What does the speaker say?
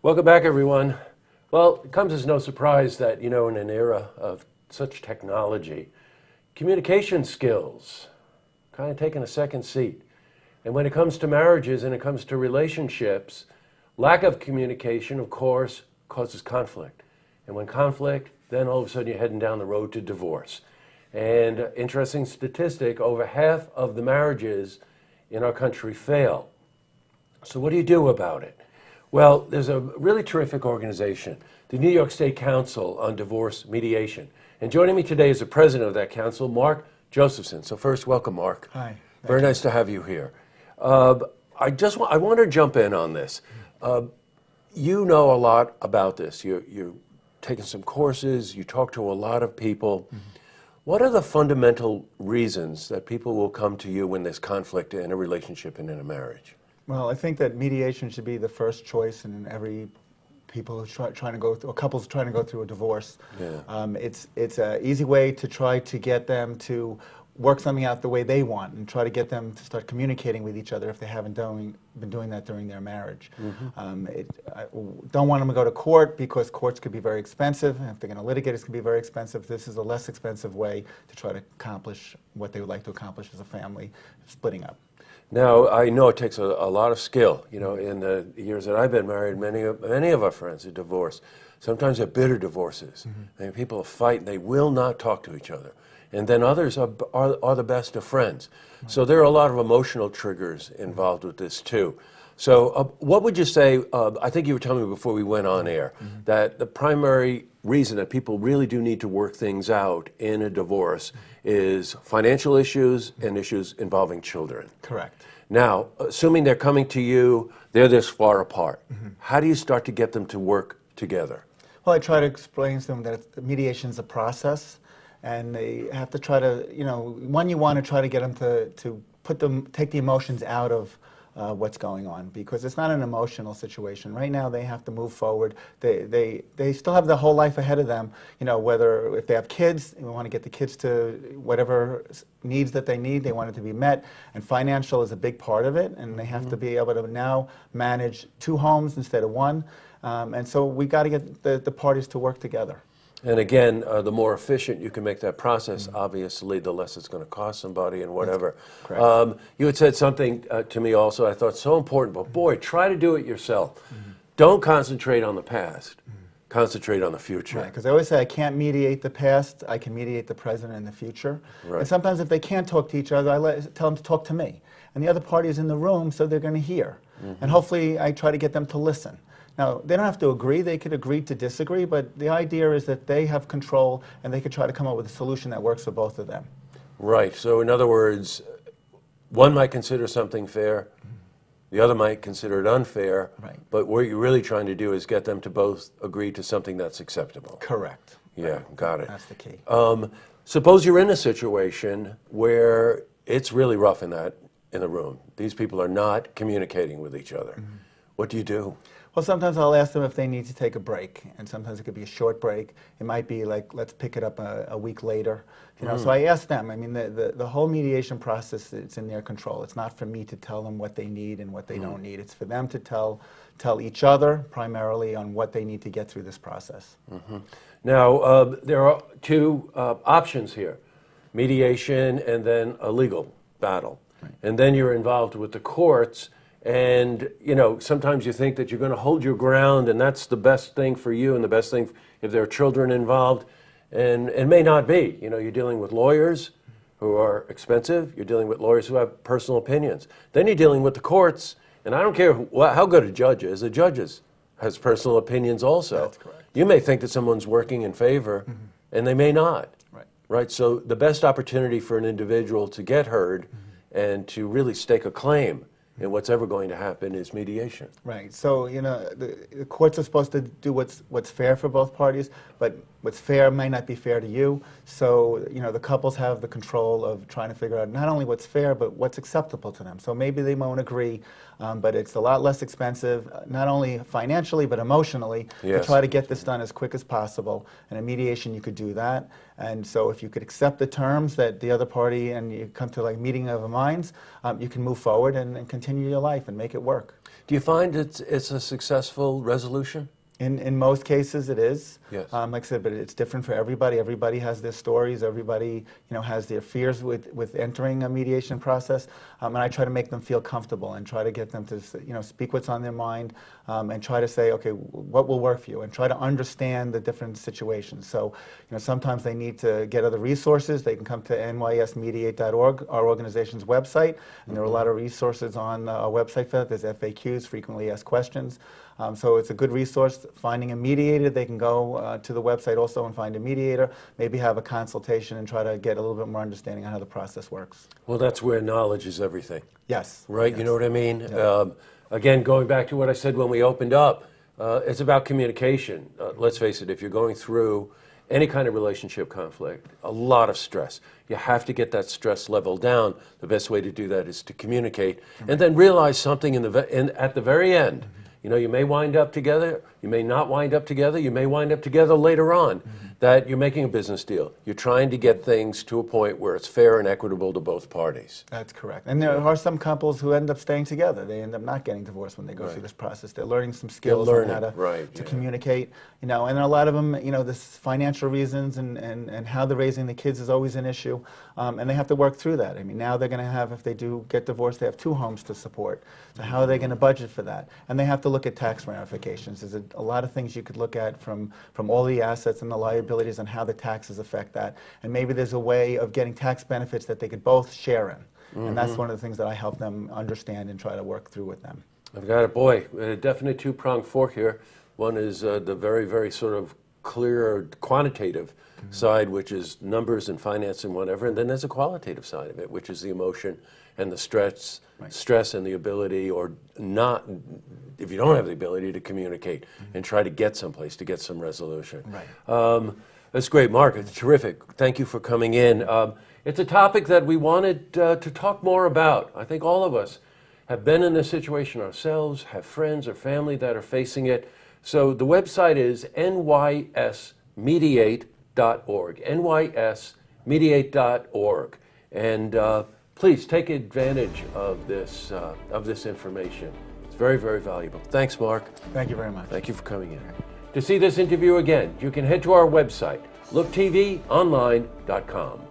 Welcome back, everyone. Well, it comes as no surprise that, in an era of such technology, communication skills kind of taking a second seat. And when it comes to marriages and it comes to relationships, lack of communication, of course, causes conflict. And when conflict, then all of a sudden you're heading down the road to divorce. And interesting statistic, over half of the marriages in our country fail. So what do you do about it? Well, there's a really terrific organization, the New York State Council on Divorce Mediation. And joining me today is the president of that council, Mark Josephson. So first, welcome, Mark. Hi. Very nice to have you here. I want to jump in on this. You know a lot about this. You've taken some courses, you talk to a lot of people. Mm-hmm. What are the fundamental reasons that people will come to you when there's conflict in a relationship and in a marriage? Well, I think that mediation should be the first choice in every people who's trying to go through, or couples trying to go through a divorce. Yeah. It's an easy way to try to get them to work something out the way they want and try to get them to start communicating with each other if they haven't been doing that during their marriage. Mm-hmm. I don't want them to go to court because courts could be very expensive, and if they're going to litigate, it's going to be very expensive. This is a less expensive way to try to accomplish what they would like to accomplish as a family, splitting up. Now, I know it takes a lot of skill. In the years that I've been married, many of our friends are divorced. Sometimes they're bitter divorces. Mm-hmm. And people fight and they will not talk to each other. And then others are the best of friends. Right. So there are a lot of emotional triggers involved with this too. So what would you say, I think you were telling me before we went on air, mm-hmm. that the primary reason that people really do need to work things out in a divorce is financial issues and issues involving children. Correct. Now, assuming they're coming to you, they're this far apart. Mm-hmm. How do you start to get them to work together? Well, I try to explain to them that mediation is a process, and they have to try to, one, you want to try to get them to take the emotions out of what's going on, because it's not an emotional situation. Right now they have to move forward. They still have the whole life ahead of them, whether if they have kids, we want to get the kids to whatever needs that they need, they want it to be met, and financial is a big part of it, and they have to be able to now manage 2 homes instead of 1, and so we got to get the parties to work together. And again, the more efficient you can make that process, mm-hmm. obviously, the less it's going to cost somebody and whatever. You had said something to me also I thought so important, but boy, try to do it yourself. Mm-hmm. Don't concentrate on the past. Mm-hmm. Concentrate on the future. Right, because I always say I can't mediate the past, I can mediate the present and the future. Right. And sometimes if they can't talk to each other, tell them to talk to me. And the other party is in the room, so they're going to hear. Mm-hmm. And hopefully I try to get them to listen. Now, they don't have to agree, they could agree to disagree, but the idea is that they have control and they could try to come up with a solution that works for both of them. Right, so in other words, one might consider something fair, the other might consider it unfair, right. But what you're really trying to do is get them to both agree to something that's acceptable. Correct. Yeah, got it. That's the key. Suppose you're in a situation where it's really rough in the room. These people are not communicating with each other. Mm-hmm. What do you do? Well, sometimes I'll ask them if they need to take a break, and sometimes it could be a short break. It might be like, let's pick it up a week later. So I ask them. I mean, the whole mediation process, it's in their control. It's not for me to tell them what they need and what they don't need. It's for them to tell each other primarily on what they need to get through this process. Mm-hmm. Now, there are 2 options here, mediation and then a legal battle. Right. And then you're involved with the courts. And, sometimes you think that you're going to hold your ground and that's the best thing for you and the best thing if there are children involved. And it may not be. You're dealing with lawyers who are expensive. You're dealing with lawyers who have personal opinions. Then you're dealing with the courts. And I don't care how good a judge is. A judge has personal opinions also. That's correct. You may think that someone's working in favor, mm-hmm. and they may not. Right? So the best opportunity for an individual to get heard mm-hmm. and to really stake a claim and what's ever going to happen is mediation. Right. So, the courts are supposed to do what's fair for both parties, but what's fair might not be fair to you. So, you know, the couples have the control of trying to figure out not only what's fair, but what's acceptable to them. So maybe they won't agree, but it's a lot less expensive, not only financially, but emotionally, to try to get this done as quick as possible. And in mediation, you could do that. And so if you could accept the terms that the other party and you come to like meeting of the minds, you can move forward and continue your life and make it work. Do you find it's a successful resolution? In most cases, it is. Yes. Like I said, but it's different for everybody. Everybody has their stories. Everybody, you know, has their fears with entering a mediation process. And I try to make them feel comfortable and try to get them to, you know, speak what's on their mind and try to say, okay, what will work for you, and try to understand the different situations. So, you know, sometimes they need to get other resources. They can come to nysmediate.org, our organization's website, and there are a lot of resources on our website for that. There's FAQs, frequently asked questions. So it's a good resource. Finding a mediator, they can go to the website also and find a mediator, maybe have a consultation and try to get a little bit more understanding on how the process works. Well, that's where knowledge is everything. Yes. Right? Yes. You know what I mean? Yeah. Again, going back to what I said when we opened up, it's about communication. Let's face it, if you're going through any kind of relationship conflict, a lot of stress. You have to get that stress level down. The best way to do that is to communicate and then realize something at the very end. You know, you may wind up together, you may not wind up together, you may wind up together later on, that you're making a business deal. You're trying to get things to a point where it's fair and equitable to both parties. That's correct. And there are some couples who end up staying together. They end up not getting divorced when they go through this process. They're learning some skills on how to communicate. You know, and a lot of them, you know, this financial reasons and how they're raising the kids is always an issue. And they have to work through that. I mean, now they're going to have, if they do get divorced, they have 2 homes to support. So how are they going to budget for that? And they have to look at tax ramifications. There's a lot of things you could look at from all the assets and the liabilities and how the taxes affect that. And maybe there's a way of getting tax benefits that they could both share in. And that's one of the things that I help them understand and try to work through with them. I've got it, boy, a definite 2-pronged fork here. One is the very, very sort of clear quantitative side, which is numbers and finance and whatever, and then there's a qualitative side of it, which is the emotion and the stress and the ability, or not, if you don't have the ability to communicate and try to get someplace, to get some resolution. Right. That's great, Mark. It's terrific. Thank you for coming in. It's a topic that we wanted to talk more about. I think all of us have been in this situation ourselves, have friends or family that are facing it. So the website is nysmediate.org, nysmediate.org. And please take advantage of this information. It's very, very valuable. Thanks, Mark. Thank you very much. Thank you for coming in. To see this interview again, you can head to our website, looktvonline.com.